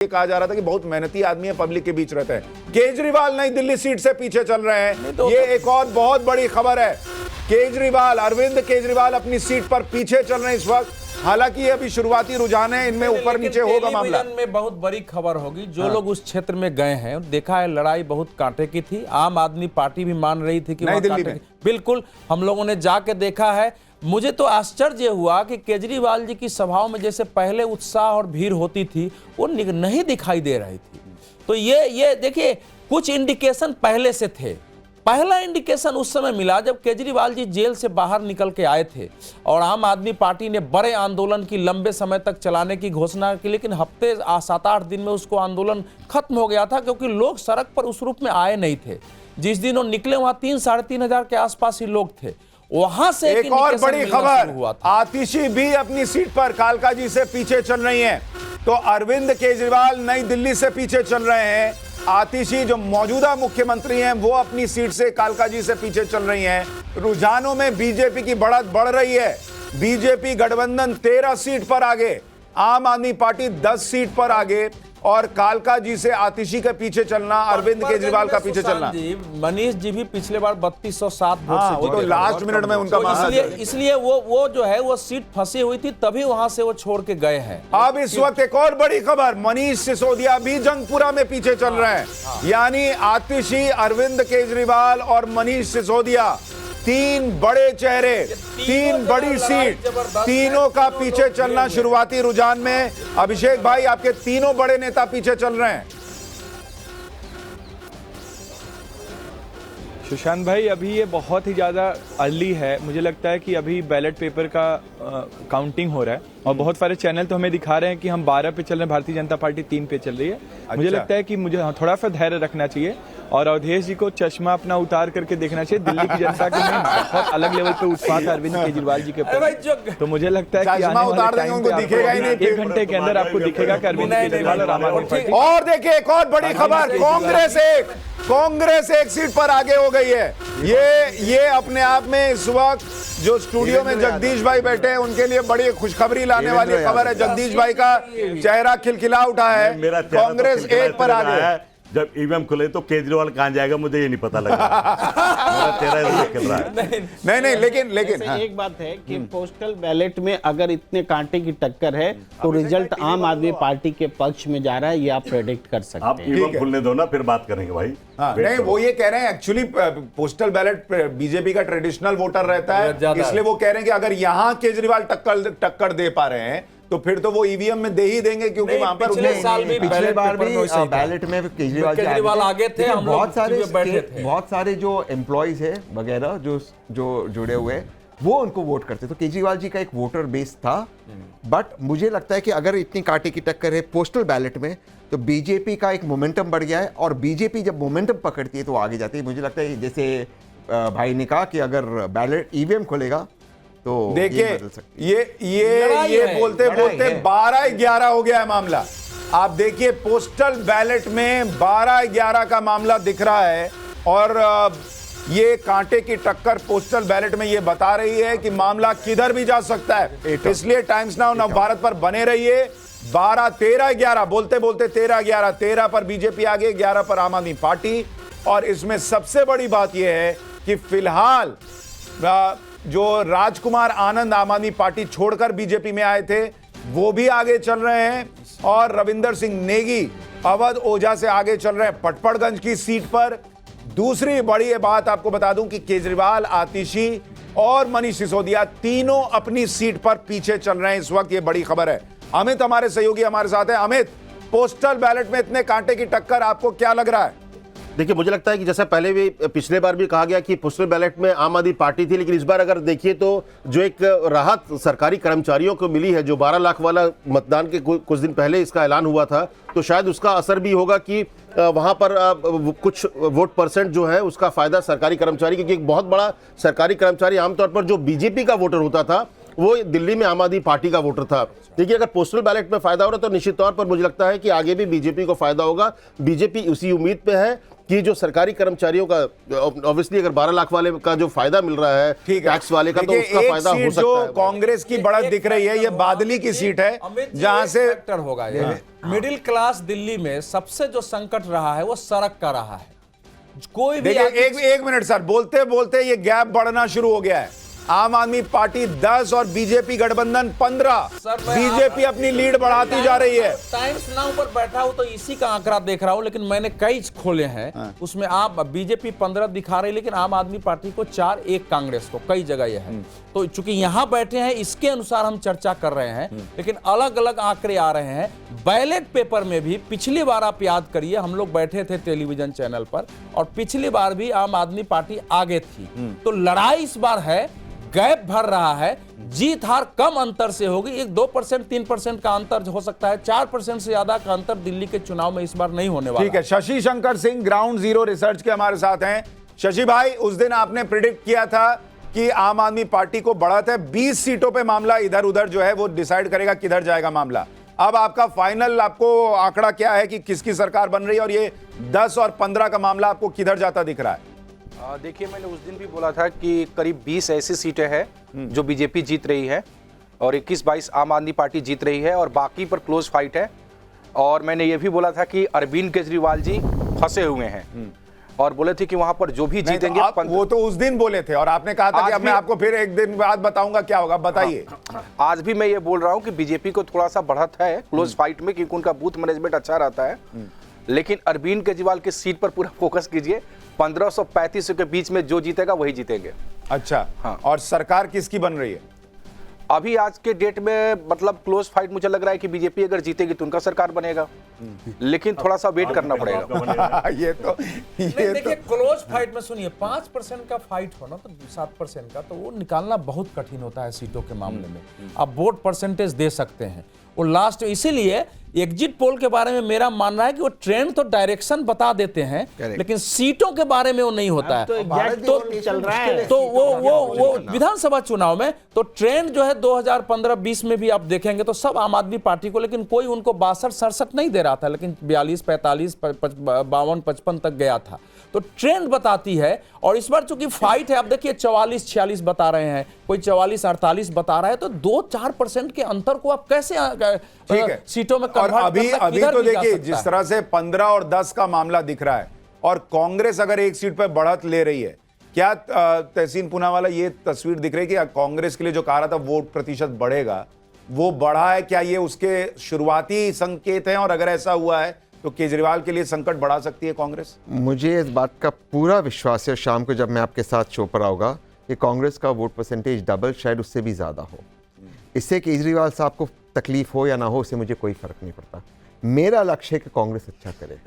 ये कहा जा रहा था कि बहुत मेहनती आदमी है, पब्लिक के बीच रहता है। केजरीवाल नई दिल्ली सीट से पीछे चल रहे हैं। तो ये एक और बहुत बड़ी खबर है। केजरीवाल, अरविंद केजरीवाल अपनी सीट पर पीछे चल रहे हैं इस वक्त। हालांकि ये अभी शुरुआती रुझान है, इनमें ऊपर नीचे होगा मामला। में बहुत बड़ी खबर होगी। जो लोग उस क्षेत्र में गए हैं, देखा है लड़ाई बहुत कांटे की थी। आम आदमी पार्टी भी मान रही थी कि नई दिल्ली में बिल्कुल, हम लोगों ने जाके देखा है। मुझे तो आश्चर्य हुआ कि केजरीवाल जी की सभाओं में जैसे पहले उत्साह और भीड़ होती थी, वो नहीं दिखाई दे रही थी। तो ये देखिए, कुछ इंडिकेशन पहले से थे। पहला इंडिकेशन उस समय मिला जब केजरीवाल जी जेल से बाहर निकल के आए थे और आम आदमी पार्टी ने बड़े आंदोलन की लंबे समय तक चलाने की घोषणा की, लेकिन हफ्ते 7-8 दिन में उसको आंदोलन खत्म हो गया था, क्योंकि लोग सड़क पर उस रूप में आए नहीं थे। जिस दिन वो निकले वहां 3-3.5 हजार के आसपास ही लोग थे। वहां से एक और बड़ी खबर, आतिशी भी अपनी सीट पर कालका जी से पीछे चल रही हैं। तो अरविंद केजरीवाल नई दिल्ली से पीछे चल रहे हैं। आतिशी जो मौजूदा मुख्यमंत्री हैं, वो अपनी सीट से कालका जी से पीछे चल रही हैं। रुझानों में बीजेपी की बढ़त बढ़ रही है। बीजेपी गठबंधन 13 सीट पर आगे, आम आदमी पार्टी 10 सीट पर आगे, और कालका जी से आतिशी के पीछे चलना, अरविंद केजरीवाल का पीछे चलना। मनीष जी भी पिछले बार 3207 वोट से वो तो लास्ट मिनट में उनका इसलिए वो जो है वो सीट फंसी हुई थी, तभी वहां से वो छोड़ के गए हैं। अब इस वक्त एक और बड़ी खबर, मनीष सिसोदिया भी जंगपुरा में पीछे चल रहे हैं। यानी आतिशी, अरविंद केजरीवाल और मनीष सिसोदिया, 3 बड़े चेहरे, 3 बड़ी सीट, तीनों का पीछे चलना शुरुआती रुझान में। अभिषेक भाई, आपके तीनों बड़े नेता पीछे चल रहे हैं। सुशांत भाई, अभी ये बहुत ही ज़्यादा अर्ली है। मुझे लगता है कि अभी बैलेट पेपर का काउंटिंग हो रहा है और बहुत सारे चैनल तो हमें दिखा रहे हैं कि हम 12 पे चल रहे हैं, भारतीय जनता पार्टी 3 पे चल रही है। मुझे लगता है कि मुझे थोड़ा सा धैर्य रखना चाहिए और अवधेश जी को चश्मा अपना उतार करके देखना चाहिए। दिल्ली की जनता के में बहुत अलग लेवल पे उत्साह है अरविंद केजरीवाल जी के प्रति। तो मुझे लगता है कि आने वाले टाइम पे दिखेगा ही नहीं, 1 घंटे के अंदर आपको दिखेगा कि अरविंद केजरीवाल और आम आदमी पार्टी। और देखिए एक और बड़ी खबर, कांग्रेस एक सीट पर आगे हो गई है। ये अपने आप में इस वक्त जो स्टूडियो में जगदीश भाई बैठे हैं, उनके लिए बड़ी खुशखबरी लाने वाली खबर है। जगदीश भाई का चेहरा खिलखिला उठा है। कांग्रेस एक पर आगे है। जब ईवीएम खुले तो केजरीवाल कहां जाएगा मुझे ये नहीं पता लगा। मेरा चेहरा इधर खेल रहा है। नहीं, लेकिन हाँ। एक बात है कि पोस्टल बैलेट में अगर इतने कांटे की टक्कर है तो रिजल्ट आम आदमी पार्टी के पक्ष में जा रहा है, ये आप प्रेडिक्ट कर सकते हैं। आप ईवीएम खुलने दो ना, फिर बात करेंगे भाई। हाँ, नहीं, वो ये कह रहे हैं एक्चुअली पोस्टल बैलेट बीजेपी का ट्रेडिशनल वोटर रहता है, इसलिए वो कह रहे हैं कि अगर यहाँ केजरीवाल टक्कर दे पा रहे हैं तो फिर तो वो ईवीएम में दे ही देंगे, क्योंकि वहां पर पिछले बार भी बैलेट में केजरीवाल आगे थे। हम बहुत सारे जो एम्प्लॉइज है वगैरह जो जुड़े हुए, वो उनको वोट करते। तो केजरीवाल जी का एक वोटर बेस था। बट मुझे लगता है कि अगर इतनी कांटे की टक्कर है पोस्टल बैलेट में, तो बीजेपी का एक मोमेंटम बढ़ गया है, और बीजेपी जब मोमेंटम पकड़ती है तो आगे जाती है। मुझे लगता है जैसे भाई ने कहा कि अगर बैलेट ईवीएम खुलेगा तो देखिए, ये बोलते 12-11 हो गया है मामला। आप देखिए, पोस्टल बैलेट में 12-11 का मामला दिख रहा है, और ये कांटे की टक्कर पोस्टल बैलेट में ये बता रही है कि मामला किधर भी जा सकता है। इसलिए टाइम्स नाउ नवभारत पर बने रहिए। 12-13-11 बोलते 13-11, 13 पर बीजेपी आगे, 11 पर आम आदमी पार्टी। और इसमें सबसे बड़ी बात यह है कि फिलहाल जो राजकुमार आनंद आम आदमी पार्टी छोड़कर बीजेपी में आए थे, वो भी आगे चल रहे हैं, और रविंदर सिंह नेगी अवध ओझा से आगे चल रहे हैं पटपड़गंज की सीट पर। दूसरी बड़ी बात आपको बता दूं कि केजरीवाल, आतिशी और मनीष सिसोदिया तीनों अपनी सीट पर पीछे चल रहे हैं इस वक्त। ये बड़ी खबर है। अमित हमारे सहयोगी हमारे साथ है। अमित, पोस्टल बैलेट में इतने कांटे की टक्कर, आपको क्या लग रहा है? देखिए, मुझे लगता है कि जैसा पहले भी पिछले बार भी कहा गया कि पोस्टल बैलेट में आम आदमी पार्टी थी, लेकिन इस बार अगर देखिए तो जो एक राहत सरकारी कर्मचारियों को मिली है, जो 12 लाख वाला मतदान के कुछ दिन पहले इसका ऐलान हुआ था, तो शायद उसका असर भी होगा कि वहां पर कुछ वोट परसेंट जो है उसका फायदा सरकारी कर्मचारी, क्योंकि एक बहुत बड़ा सरकारी कर्मचारी आमतौर पर जो बीजेपी का वोटर होता था वो दिल्ली में आम आदमी पार्टी का वोटर था। देखिए, अगर पोस्टल बैलेट में फायदा हो रहा है तो निश्चित तौर पर मुझे लगता है कि आगे भी बीजेपी को फायदा होगा। बीजेपी उसी उम्मीद पे है कि जो सरकारी कर्मचारियों का ऑब्वियसली अगर 12 लाख वाले का जो फायदा मिल रहा है टैक्स वाले का, तो उसका फायदा हो सकता है। जो कांग्रेस की बढ़त दिख रही है, ये बादली की सीट है जहां से फैक्टर होगा ये। मिडिल क्लास दिल्ली में सबसे जो संकट रहा है वो सड़क का रहा है। कोई भी देखिए, एक मिनट सर, बोलते बोलते ये गैप बढ़ना शुरू हो गया है। आम आदमी पार्टी 10 और बीजेपी गठबंधन 15। बीजेपी अपनी लीड बढ़ाती जा रही है। टाइम्स नाउ पर बैठा हूं तो इसी का आंकड़ा देख रहा हूं, लेकिन मैंने कई खोले हैं, उसमें आप बीजेपी 15 दिखा रही है, लेकिन आम आदमी पार्टी को 4, 1 कांग्रेस को, कई जगह यह है। तो चूंकि यहां बैठे हैं इसके अनुसार हम चर्चा कर रहे हैं, लेकिन अलग अलग आंकड़े आ रहे हैं। बैलेट पेपर में भी पिछली बार आप याद करिए, हम लोग बैठे थे टेलीविजन चैनल पर और पिछली बार भी आम आदमी पार्टी आगे थी। तो लड़ाई इस बार है, गैप भर रहा है, जीत हार कम अंतर से होगी। एक 2%, 3% का अंतर हो सकता है, 4% से ज्यादा का अंतर दिल्ली के चुनाव में इस बार नहीं होने वाला। ठीक है, Shashi Shankar Singh ground zero research के हमारे साथ हैं। शशि भाई, उस दिन आपने प्रिडिक्ट किया था कि आम आदमी पार्टी को बढ़त है, 20 सीटों पे मामला इधर उधर जो है वो डिसाइड करेगा किधर जाएगा मामला। अब आपका फाइनल आपको आंकड़ा क्या है कि किसकी सरकार बन रही है, और ये 10 और 15 का मामला आपको किधर जाता दिख रहा है? देखिए, मैंने उस दिन भी बोला था कि करीब 20 ऐसी सीटें हैं जो बीजेपी जीत रही है और 21-22 आम आदमी पार्टी जीत रही है और बाकी पर क्लोज फाइट है। और मैंने ये भी बोला था कि अरविंद केजरीवाल जी फंसे हुए हैं और बोले थे कि वहां पर जो भी जीतेंगे वो तो उस दिन बोले थे और आपने कहा था कि अब मैं आपको फिर एक दिन बाद बताऊंगा क्या होगा, बताइए। आज भी मैं ये बोल रहा हूं कि बीजेपी को थोड़ा सा बढ़त है क्लोज फाइट में, क्योंकि उनका बूथ मैनेजमेंट अच्छा रहता है। लेकिन अरविंद केजरीवाल की सीट पर पूरा फोकस कीजिए, 1535 के बीच में जो जीतेगा वही जीतेंगे। अच्छा, हाँ। और सरकार किसकी बन रही है? अभी आज के डेट में मतलब क्लोज फाइट मुझे लग रहा है कि बीजेपी अगर जीतेगी तो उनका सरकार बनेगा, लेकिन थोड़ा सा वेट करना पड़ेगा। ये तो देखिए, क्लोज फाइट में सुनिए, 5% का फाइट हो ना तो 7% का, तो वो निकालना बहुत कठिन होता है सीटों के मामले में। आप वोट परसेंटेज दे सकते हैं वो लास्ट, इसीलिए एग्जिट पोल के बारे में मेरा मानना है कि वो ट्रेंड तो डायरेक्शन बता देते हैं, लेकिन सीटों के बारे में वो नहीं होता है। तो चल रहा है तो वो विधानसभा चुनाव में तो ट्रेंड जो है 2015-20 में भी आप देखेंगे तो सब आम आदमी पार्टी को, लेकिन कोई उनको 62-67 नहीं दे रहा था, लेकिन 42, 45, 52, 55 तक गया था। तो ट्रेंड बताती है। और इस बार चूंकि फाइट है, आप देखिए 44-46 बता रहे हैं, कोई 44-48 बता रहा है, तो 2-4% के अंतर को आप कैसे सीटों में और अभी तो देखिए जिस तरह से 15 और 10 का मामला दिख रहा है और कांग्रेस अगर एक सीट पर बढ़त ले रही है, क्या तहसीन पूनावाला ये तस्वीर दिख रही है कि कांग्रेस के लिए जो कहा रहा था वोट प्रतिशत बढ़ेगा वो बढ़ा है? क्या ये उसके शुरुआती संकेत हैं, और अगर ऐसा हुआ है तो केजरीवाल के लिए संकट बढ़ा सकती है कांग्रेस? मुझे इस बात का पूरा विश्वास है, शाम को जब मैं आपके साथ शो पर आऊँगा, कि कांग्रेस का वोट परसेंटेज डबल, शायद उससे भी ज़्यादा हो। इससे केजरीवाल साहब को तकलीफ हो या ना हो, उससे मुझे कोई फर्क नहीं पड़ता। मेरा लक्ष्य है कि कांग्रेस अच्छा करे।